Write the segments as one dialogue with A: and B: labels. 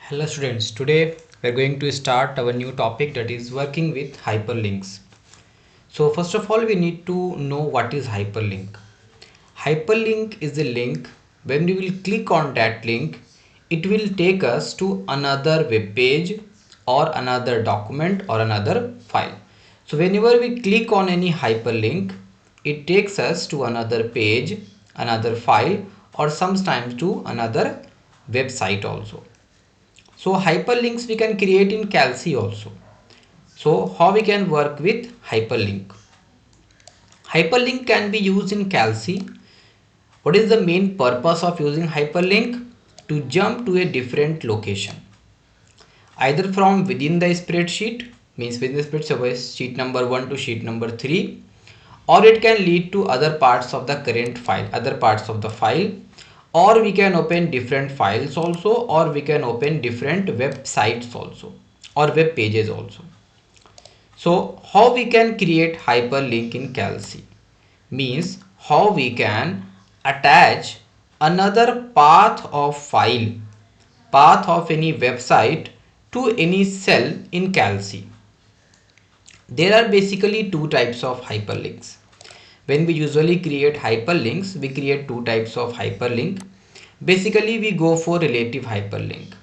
A: Hello students, today we are going to start our new topic, that is working with hyperlinks. So first of all we need to know what is hyperlink. Hyperlink is a link. When we will click on that link, it will take us to another web page or another document or another file. So whenever we click on any hyperlink, it takes us to another page, another file, or sometimes to another website also. So hyperlinks we can create in Calc also. So how we can work with hyperlink? Hyperlink can be used in Calc. What is the main purpose of using hyperlink? To jump to a different location, either from within the spreadsheet, means within the spreadsheet, sheet number 1 to sheet number 3, or it can lead to other parts of the current file, other parts of the file, or we can open different files also, or we can open different websites also, or web pages also. So how we can create hyperlink in Calc? Means how we can attach another path of file, path of any website to any cell in Calc. There are basically two types of hyperlinks. When we usually create hyperlinks, we create two types of hyperlink. Basically we go for relative hyperlink.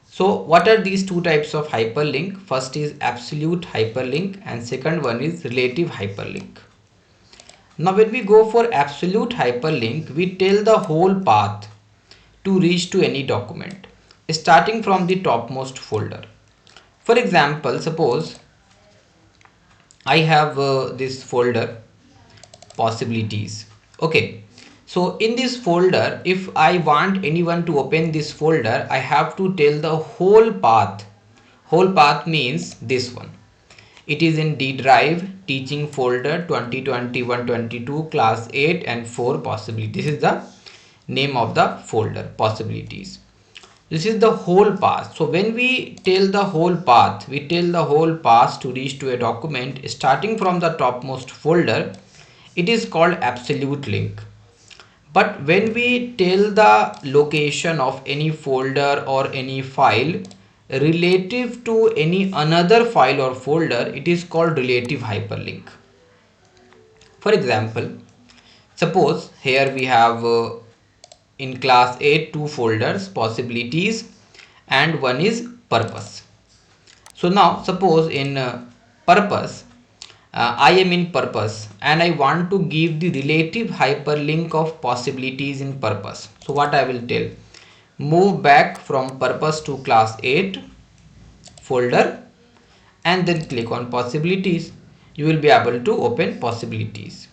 A: So what are these two types of hyperlink? First is absolute hyperlink and second one is relative hyperlink. Now when we go for absolute hyperlink, we tell the whole path to reach to any document, starting from the topmost folder. For example, suppose I have this folder possibilities. Okay, so in this folder, if I want anyone to open this folder, I have to tell the whole path. Whole path means this one. It is in D drive teaching folder 2021-22 class 8 and 4 possibility. This is the name of the folder possibilities. This is the whole path. So when we tell the whole path, we tell the whole path to reach to a document starting from the topmost folder. It is called absolute link. But when we tell the location of any folder or any file relative to any another file or folder, it is called relative hyperlink. For example, suppose here we have in class 8 two folders, possibilities and one is purpose. So now suppose in purpose, I am in purpose and I want to give the relative hyperlink of possibilities in purpose. So what I will tell, move back from purpose to class 8 folder and then click on possibilities. You will be able to open possibilities.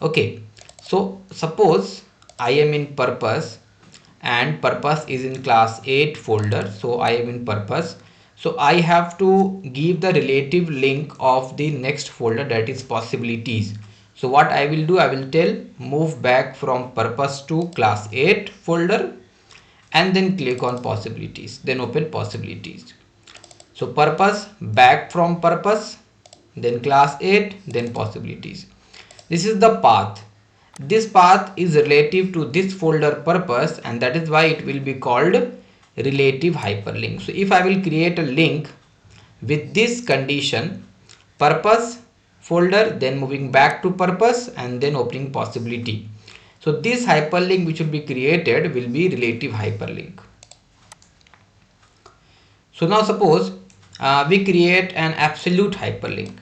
A: Okay, so suppose I am in purpose and purpose is in class 8 folder. So I am in purpose. So I have to give the relative link of the next folder, that is possibilities. So what I will do, I will tell move back from purpose to class 8 folder and then click on possibilities, then open possibilities. So purpose, back from purpose, then class 8, then possibilities. This is the path. This path is relative to this folder purpose and that is why it will be called relative hyperlink. So if I will create a link with this condition, purpose folder, then moving back to purpose and then opening possibility. So this hyperlink which will be created will be relative hyperlink. So now suppose we create an absolute hyperlink.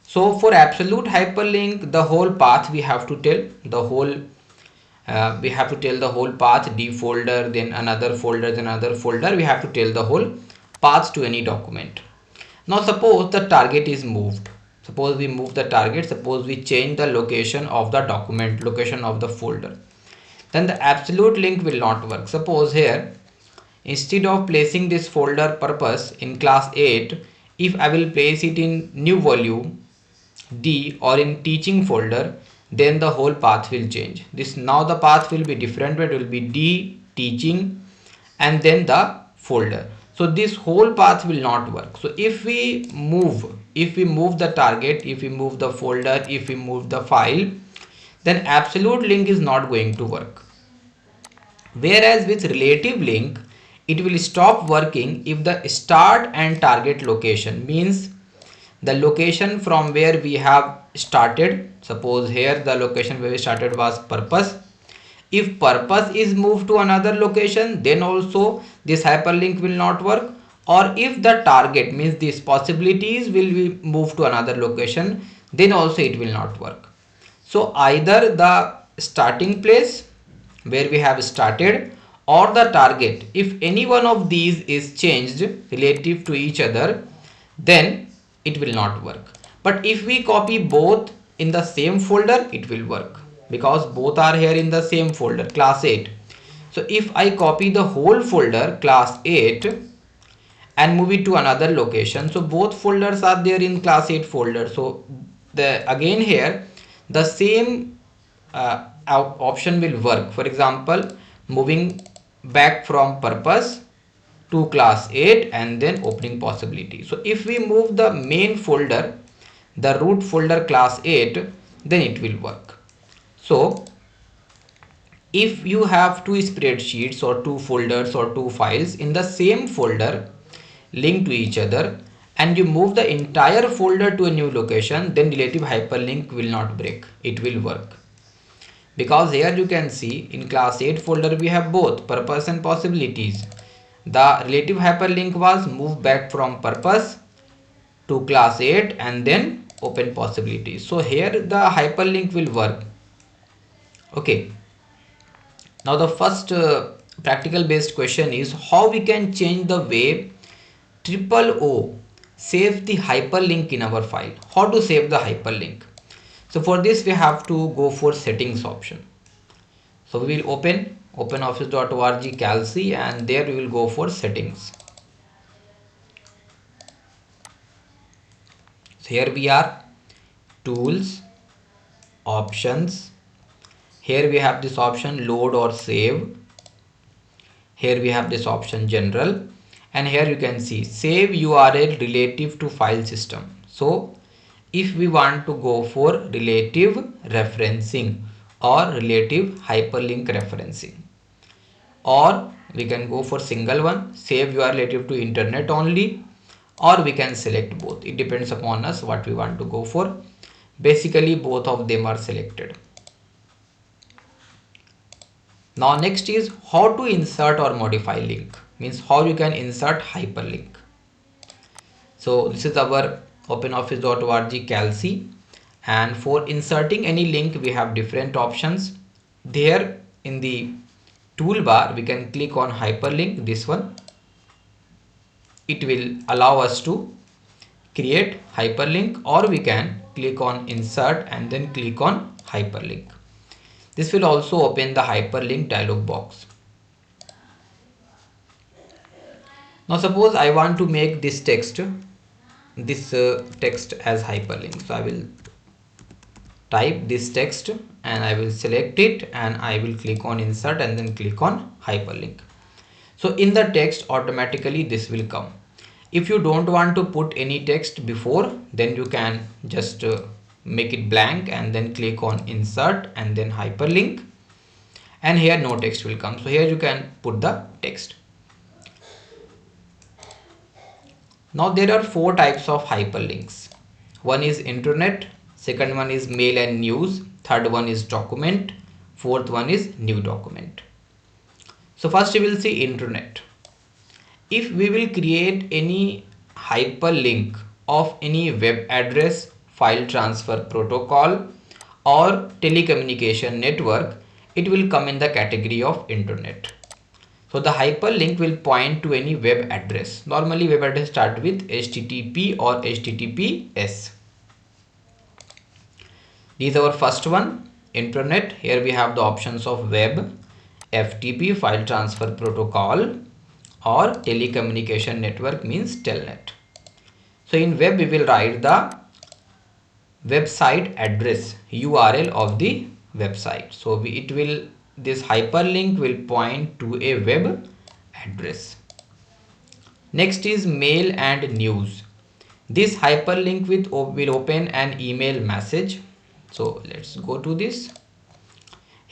A: So for absolute hyperlink, the whole path we have to tell the whole the whole path, D folder, then another folder, then another folder. We have to tell the whole path to any document. Now suppose the target is moved. Suppose we move the target. Suppose we change the location of the document, location of the folder. Then the absolute link will not work. Suppose here, instead of placing this folder purpose in class 8, if I will place it in new volume D or in teaching folder, then the whole path will change. This now the path will be different, but it will be D teaching and then the folder. So this whole path will not work. So if we move the target, if we move the folder, if we move the file, then absolute link is not going to work. Whereas with relative link, it will stop working if the start and target location, means the location from where we have started, suppose here the location where we started was purpose. If purpose is moved to another location, then also this hyperlink will not work. Or if the target, means these possibilities, will be moved to another location, then also it will not work. So either the starting place where we have started or the target, if any one of these is changed relative to each other, then it will not work. But if we copy both in the same folder, it will work, because both are here in the same folder, class 8. So if I copy the whole folder class 8 and move it to another location, so both folders are there in class 8 folder. So the again here the same option will work. For example, moving back from purpose to class 8 and then opening possibility. So if we move the main folder, the root folder class 8, then it will work. So if you have two spreadsheets or two folders or two files in the same folder linked to each other, and you move the entire folder to a new location, then relative hyperlink will not break, it will work. Because here you can see in class 8 folder we have both purpose and possibilities. The relative hyperlink was moved back from purpose to class 8 and then open possibilities. So here the hyperlink will work. Okay. Now the first practical based question is how we can change the way OOO save the hyperlink in our file. How to save the hyperlink? So for this we have to go for settings option. So we will open openoffice.org calc and there we will go for settings. So here we are, tools, options. Here we have this option load or save. Here we have this option general, and here you can see save URL relative to file system. So if we want to go for relative referencing or relative hyperlink referencing, or we can go for single one, save URL relative to internet only, or we can select both. It depends upon us what we want to go for. Basically both of them are selected. Now next is how to insert or modify link, means how you can insert hyperlink. So this is our openoffice.org calc, and for inserting any link we have different options. There in the toolbar we can click on hyperlink, this one. It will allow us to create hyperlink, or we can click on insert and then click on hyperlink. This will also open the hyperlink dialog box. Now suppose I want to make this text as hyperlink. So I will type this text and I will select it and I will click on insert and then click on hyperlink. So in the text automatically this will come. If you don't want to put any text before, then you can just make it blank and then click on insert and then hyperlink, and here no text will come. So here you can put the text. Now there are four types of hyperlinks. One is internet, second one is mail and news, third one is document, fourth one is new document. So first we will see internet. If we will create any hyperlink of any web address, file transfer protocol or telecommunication network, it will come in the category of internet. So the hyperlink will point to any web address. Normally web address start with HTTP or HTTPS. This is our first one, internet. Here we have the options of web, FTP, file transfer protocol, or telecommunication network, means telnet. So in web we will write the website address, URL of the website. So this hyperlink will point to a web address. Next is mail and news. This hyperlink will open an email message. So let's go to this.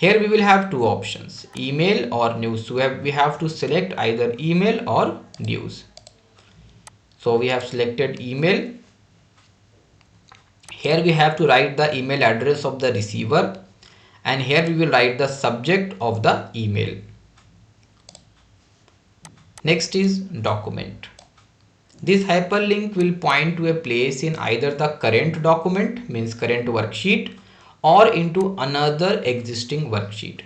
A: Here we will have two options, email or news. So we have to select either email or news. So we have selected email. Here we have to write the email address of the receiver, and here we will write the subject of the email. Next is document. This hyperlink will point to a place in either the current document, means current worksheet, or into another existing worksheet.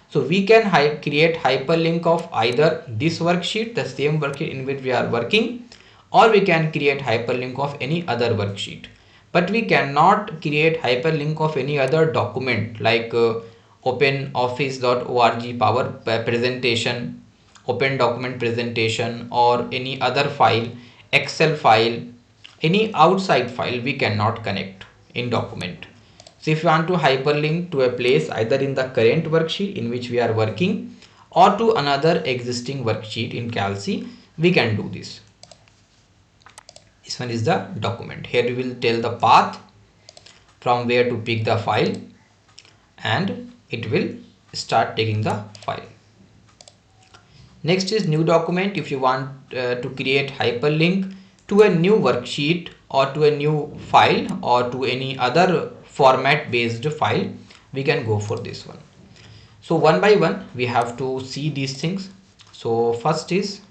A: So we can create hyperlink of either this worksheet, the same worksheet in which we are working, or we can create hyperlink of any other worksheet. But we cannot create hyperlink of any other document like openoffice.org power presentation, open document presentation, or any other file, Excel file, any outside file we cannot connect in document. So if you want to hyperlink to a place either in the current worksheet in which we are working or to another existing worksheet in Calci, we can do this. This one is the document. Here we will tell the path from where to pick the file, and it will start taking the file. Next is new document. If you want to create hyperlink to a new worksheet or to a new file or to any other format based file, we can go for this one. So one by one we have to see these things. So first is,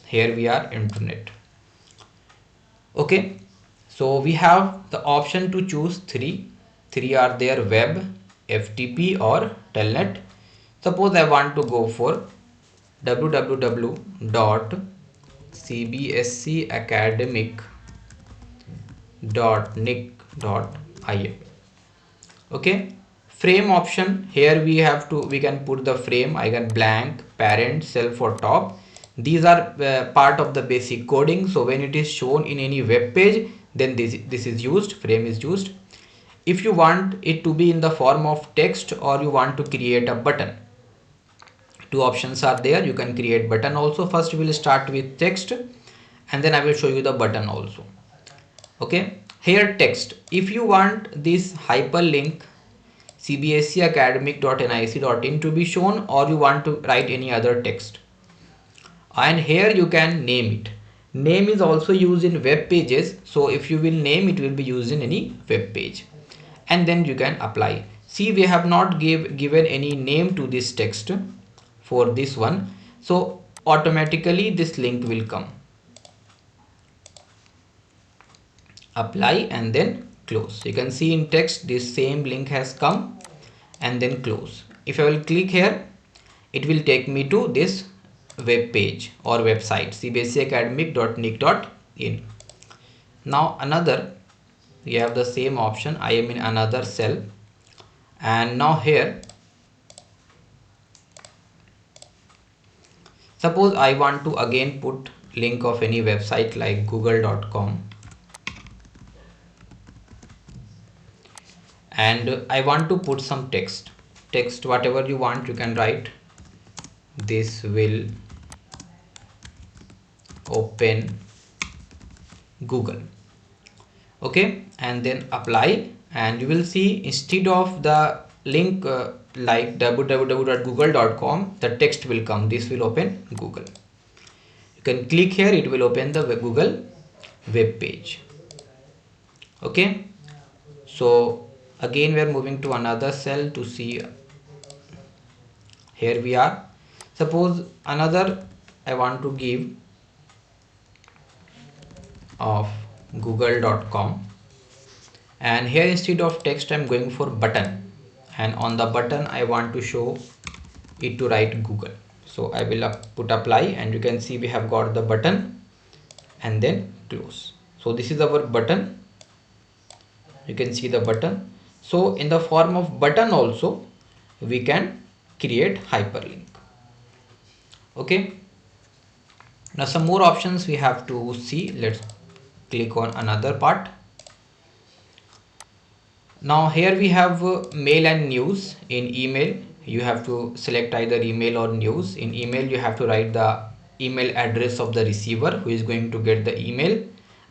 A: here we are internet. Okay, so we have the option to choose three are there: web, FTP or telnet. Suppose I want to go for www.cbseacademic.nic.in. okay, frame option. Here we can put the frame, I can blank, parent, self or top. These are part of the basic coding. So when it is shown in any web page, then this is used, frame is used. If you want it to be in the form of text or you want to create a button, two options are there. You can create button also. First we will start with text and then I will show you the button also. Okay, here text. If you want this hyperlink cbseacademic.nic.in to be shown, or you want to write any other text, and here you can name it. Name is also used in web pages. So if you will name, it will be used in any web page, and then you can apply. See, we have not given any name to this text for this one, so automatically this link will come. Apply and then close. You can see in text this same link has come, and then close. If I will click here, it will take me to this web page or website, cbseacademic.nic.in. now another, we have the same option. I am in another cell, and now here suppose I want to again put link of any website like google.com, and I want to put some text, whatever you want you can write. This will open Google. Okay, and then apply, and you will see instead of the link like www.google.com, the text will come. This will open Google. You can click here, it will open the Google web page. Okay, so again we are moving to another cell to see. Here we are. Suppose another I want to give of google.com, and here instead of text I am going for button, and on the button I want to show it to write Google. So I will put apply, and you can see we have got the button, and then close. So this is our button. You can see the button. So in the form of button also we can create hyperlink. Okay, now some more options we have to see. Let's click on another part. Now here we have mail and news. In email you have to select either email or news. In email you have to write the email address of the receiver who is going to get the email,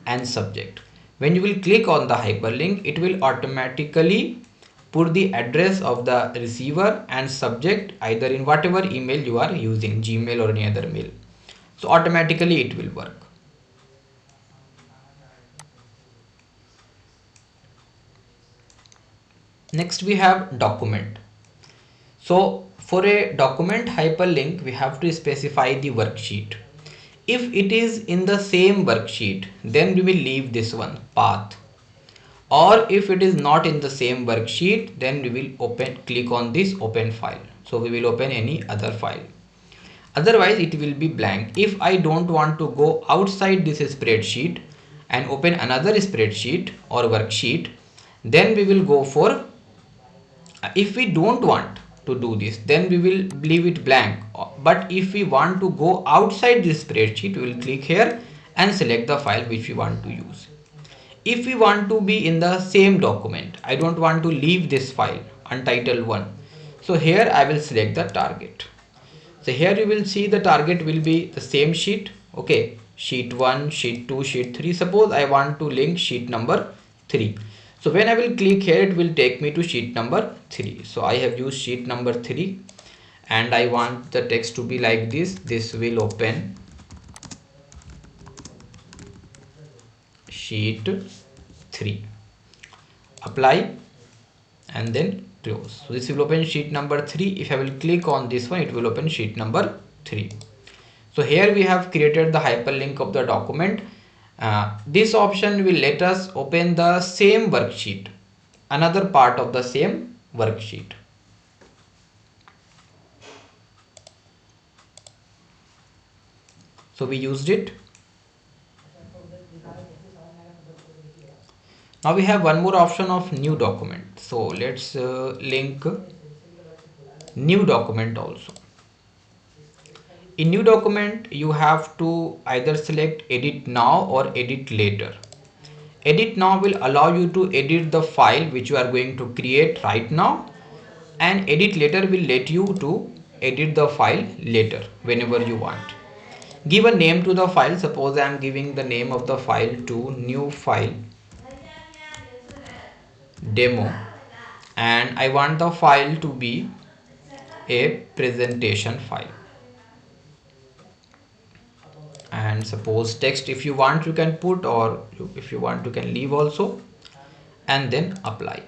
A: and subject. When you will click on the hyperlink, it will automatically put the address of the receiver and subject either in whatever email you are using, Gmail or any other mail. So automatically it will work. Next we have document. So for a document hyperlink, we have to specify the worksheet. If it is in the same worksheet, then we will leave this one path. Or if it is not in the same worksheet, then we will click on this open file. So we will open any other file. Otherwise it will be blank. If I don't want to go outside this spreadsheet and open another spreadsheet or worksheet, then we will go for, if we don't want to do this, then we will leave it blank. But if we want to go outside this spreadsheet, we will click here and select the file which we want to use. If we want to be in the same document, I don't want to leave this file untitled one, so here I will select the target. So here you will see the target will be the same sheet. Okay, sheet 1, sheet 2, sheet 3. Suppose I want to link sheet number 3. So when I will click here, it will take me to sheet number 3. So I have used sheet number 3 and I want the text to be like this. This will open sheet 3. Apply and then close. So this will open sheet number 3. If I will click on this one, it will open sheet number 3. So here we have created the hyperlink of the document. This option will let us open the same worksheet, another part of the same worksheet. So we used it. Now we have one more option of new document. So let's link new document also. In new document, you have to either select edit now or edit later. Edit now will allow you to edit the file which you are going to create right now, and edit later will let you to edit the file later whenever you want. Give a name to the file. Suppose I am giving the name of the file to new file demo, and I want the file to be a presentation file. And suppose text, if you want you can put, or if you want you can leave also, and then apply.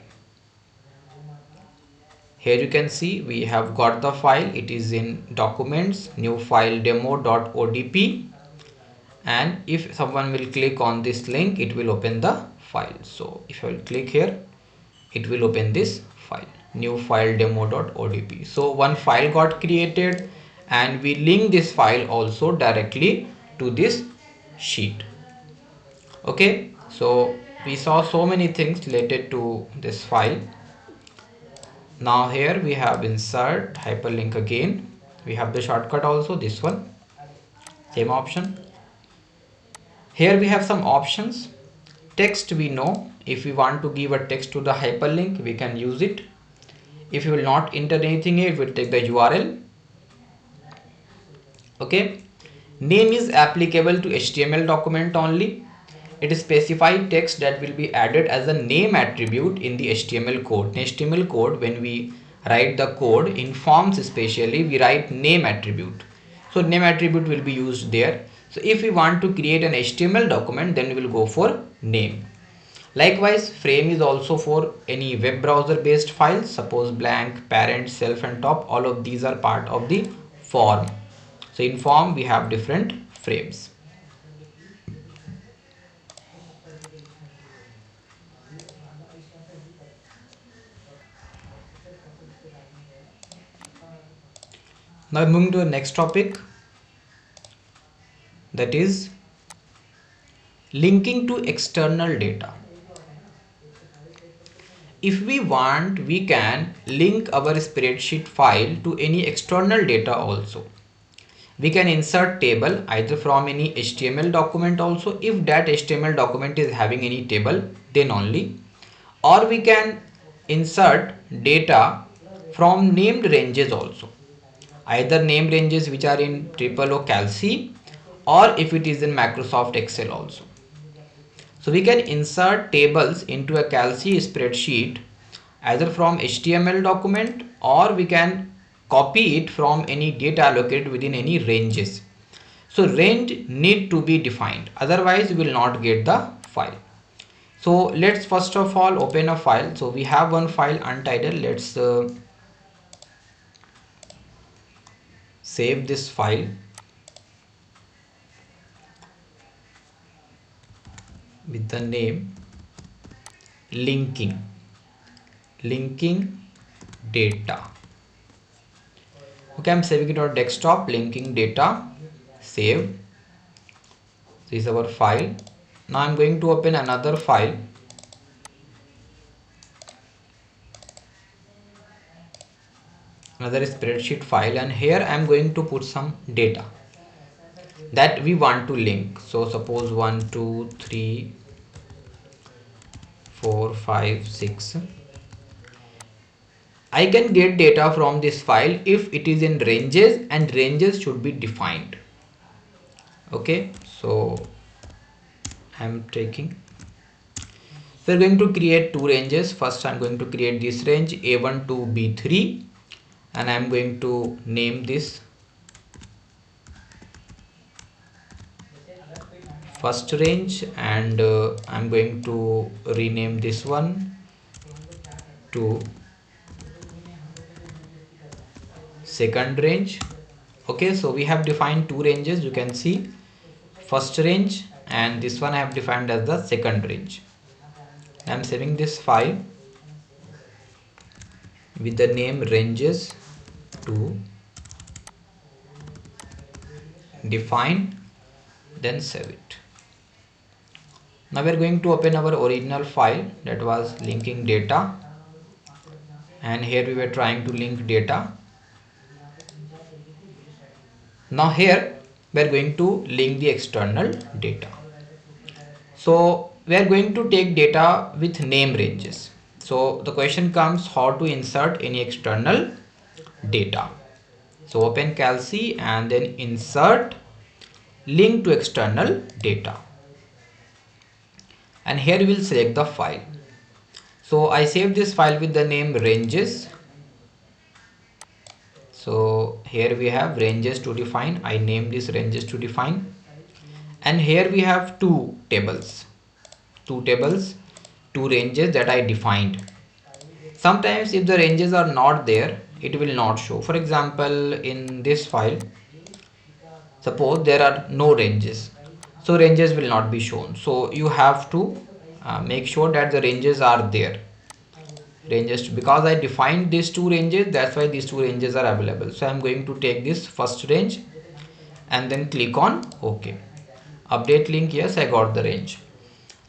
A: Here you can see we have got the file. It is in documents, new file demo.odp, and if someone will click on this link, it will open the file. So if I will click here, it will open this file, new file demo.odp. So one file got created and we link this file also directly to this sheet. Okay, so we saw so many things related to this file. Now here we have insert hyperlink again. We have the shortcut also, this one, same option. Here we have some options. Text, we know if we want to give a text to the hyperlink, we can use it. If you will not enter anything here, it will take the URL. Okay, name is applicable to HTML document only. It is specified text that will be added as a name attribute in the HTML code. In HTML code, when we write the code in forms especially, we write name attribute. So name attribute will be used there. So if we want to create an HTML document, then we will go for name. Likewise, frame is also for any web browser based files. Suppose blank, parent, self and top, all of these are part of the form. So in form we have different frames. Now moving to the next topic, that is linking to external data. If we want, we can link our spreadsheet file to any external data also. We can insert table either from any HTML document also, if that HTML document is having any table, then only. Or we can insert data from named ranges also, either name ranges which are in Triple O Calc, or if it is in Microsoft Excel also. So we can insert tables into a Calc spreadsheet either from HTML document, or we can copy it from any data located within any ranges. So range need to be defined, otherwise we will not get the file. So let's first of all open a file. So we have one file untitled. Let's save this file with the name linking data. Okay, I'm saving it on desktop. Linking data, save. This is our file. Now I'm going to open another file. Another spreadsheet file, and here I'm going to put some data that we want to link. So suppose 1 2 3 4 5 6. I can get data from this file if it is in ranges, and ranges should be defined. Okay, so I'm taking, we're going to create two ranges. First I'm going to create this range A1 to B3, and I'm going to name this first range, and I'm going to rename this one to second range. Okay, so we have defined two ranges. You can see first range, and this one I have defined as the second range. I'm saving this file with the name ranges to define, then save it. Now we're going to open our original file, that was linking data, and here we were trying to link data. Now here we are going to link the external data. So we are going to take data with name ranges. So the question comes, how to insert any external data. So open Calci and then insert link to external data, and here we will select the file. So I saved this file with the name ranges. So here we have ranges to define. I name this ranges to define, and here we have two tables, two ranges that I defined. Sometimes if the ranges are not there, it will not show. For example, in this file, suppose there are no ranges, so ranges will not be shown. So you have to make sure that the ranges are there. Ranges, because I defined these two ranges, that's why these two ranges are available. So I'm going to take this first range and then click on OK. Update link, yes, I got the range.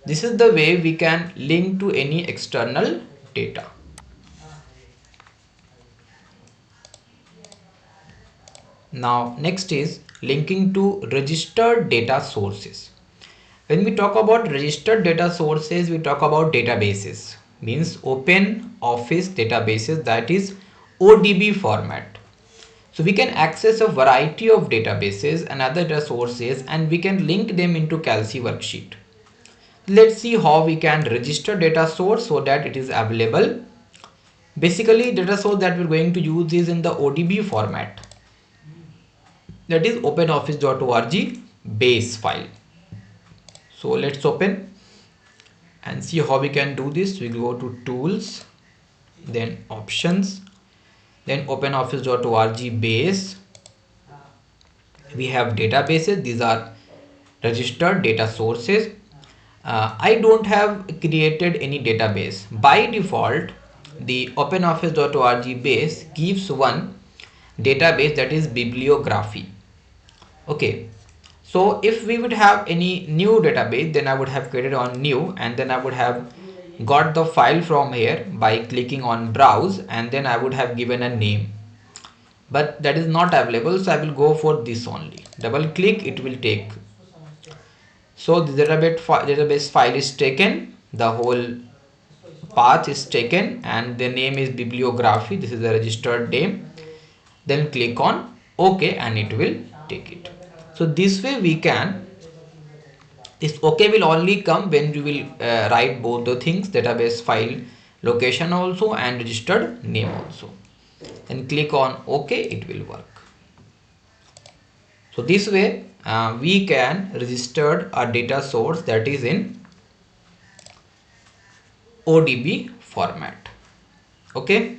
A: This is the way we can link to any external data. Now next is linking to registered data sources. When we talk about registered data sources, we talk about databases, means open office databases, that is ODB format. So we can access a variety of databases and other data sources, and we can link them into Calci worksheet. Let's see how we can register data source so that it is available. Basically, data source that we're going to use is in the ODB format, that is openoffice.org base file. So let's open and see how we can do this. We go to tools, then options, then openoffice.org base. We have databases. These are registered data sources. I don't have created any database. By default, the openoffice.org base gives one database, that is bibliography. Okay, so if we would have any new database, then I would have created on new, and then I would have got the file from here by clicking on browse, and then I would have given a name, but that is not available. So I will go for this only. Double click, it will take. So the database file is taken, the whole path is taken, and the name is bibliography. This is the registered name. Then click on OK and it will take it. So this way we can, this OK will only come when we will write both the things, database file location also and registered name also. Then click on OK, it will work. So this way we can register a data source that is in ODB format. Okay.